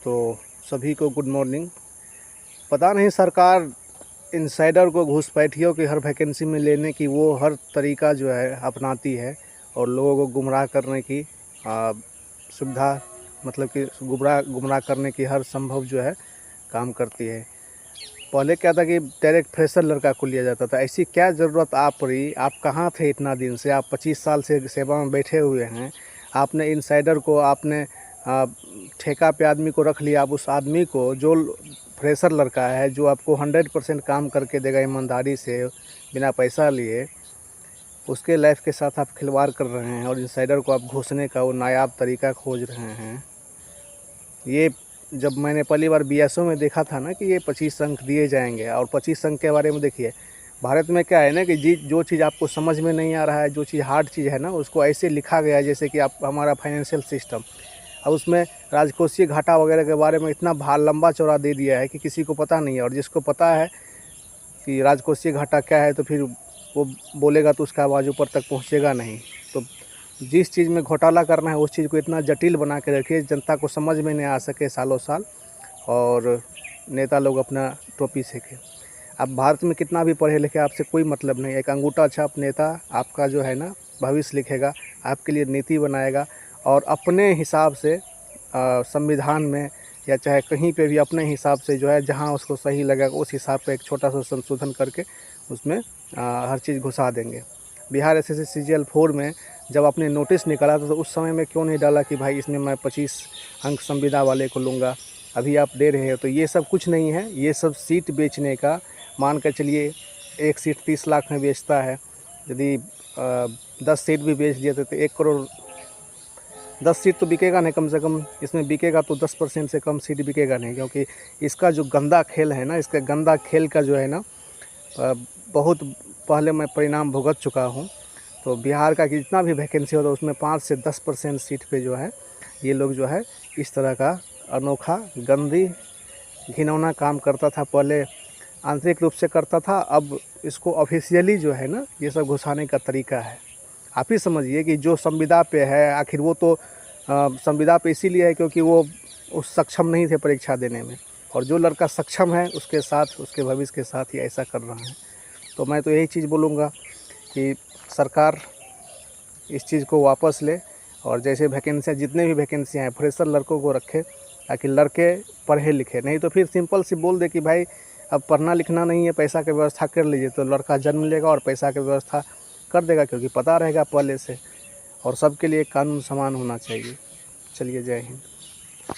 तो सभी को गुड मॉर्निंग। पता नहीं सरकार इनसाइडर को घुसपैठियों की हर वैकेंसी में लेने की वो हर तरीका जो है अपनाती है और लोगों को गुमराह करने की सुविधा मतलब कि गुमराह करने की हर संभव जो है काम करती है। पहले क्या था कि डायरेक्ट फ्रेशर लड़का को लिया जाता था, ऐसी क्या ज़रूरत आप पड़ी? आप कहाँ थे इतना दिन से? आप 25 साल से सेवा में बैठे हुए हैं। आपने इनसाइडर को आपने ठेका पे आदमी को रख लिया। आप उस आदमी को जो फ्रेशर लड़का है जो आपको 100% काम करके देगा ईमानदारी से बिना पैसा लिए, उसके लाइफ के साथ आप खिलवाड़ कर रहे हैं और इनसाइडर को आप घुसने का वो नायाब तरीका खोज रहे हैं। ये जब मैंने पहली बार बीएसओ में देखा था ना कि ये 25 अंक दिए जाएंगे, और 25 अंक के बारे में देखिए, भारत में क्या है ना कि जो चीज़ आपको समझ में नहीं आ रहा है, जो चीज़ हार्ड चीज़ है ना, उसको ऐसे लिखा गया है जैसे कि आप हमारा फाइनेंशियल सिस्टम। अब उसमें राजकोषीय घाटा वगैरह के बारे में इतना लंबा चौड़ा दे दिया है कि किसी को पता नहीं है, और जिसको पता है कि राजकोषीय घाटा क्या है तो फिर वो बोलेगा तो उसका आवाज़ ऊपर तक पहुँचेगा नहीं। तो जिस चीज़ में घोटाला करना है उस चीज़ को इतना जटिल बना के रखिए जनता को समझ में नहीं आ सके सालों साल, और नेता लोग अपना टोपी सेके। अब भारत में कितना भी पढ़े लिखे आपसे कोई मतलब नहीं। एक अंगूठा छाप नेता आपका जो है ना भविष्य लिखेगा, आपके लिए नीति बनाएगा और अपने हिसाब से संविधान में या चाहे कहीं पे भी अपने हिसाब से जो है जहाँ उसको सही लगेगा उस हिसाब पे एक छोटा सा संशोधन करके उसमें हर चीज़ घुसा देंगे। बिहार एसएससी सीजीएल 4 में जब आपने नोटिस निकाला तो उस समय में क्यों नहीं डाला कि भाई इसमें मैं 25 अंक संविदा वाले को लूँगा? अभी आप दे रहे हो। तो ये सब कुछ नहीं है, ये सब सीट बेचने का। मान कर चलिए एक सीट 30 लाख में बेचता है, यदि 10 सीट भी बेच दिए तो 1 करोड़। 10 सीट तो बिकेगा नहीं, कम से कम इसमें बिकेगा तो 10% से कम सीट बिकेगा नहीं, क्योंकि इसका जो गंदा खेल है ना, इसका गंदा खेल का जो है ना बहुत पहले मैं परिणाम भुगत चुका हूँ। तो बिहार का जितना भी वैकेंसी होता है उसमें 5 से 10% सीट पे जो है ये लोग जो है इस तरह का अनोखा गंदी घिनौना काम करता था। पहले आंतरिक रूप से करता था, अब इसको ऑफिशियली जो है ना ये सब घुसाने का तरीका है। आप ही समझिए कि जो संविदा पे है, आखिर वो तो संविदा पे इसीलिए है क्योंकि वो उस सक्षम नहीं थे परीक्षा देने में, और जो लड़का सक्षम है उसके साथ उसके भविष्य के साथ ही ऐसा कर रहा है। तो मैं तो यही चीज़ बोलूँगा कि सरकार इस चीज़ को वापस ले, और जैसे वैकेंसियाँ जितने भी वैकेंसियाँ हैं फ्रेशर लड़कों को रखे ताकि लड़के पढ़े लिखे। नहीं तो फिर सिंपल सी बोल दे कि भाई अब पढ़ना लिखना नहीं है, पैसा की व्यवस्था कर लीजिए, तो लड़का जन्म लेगा और पैसा की व्यवस्था कर देगा, क्योंकि पता रहेगा पहले से। और सबके लिए कानून समान होना चाहिए। चलिए, जय हिंद।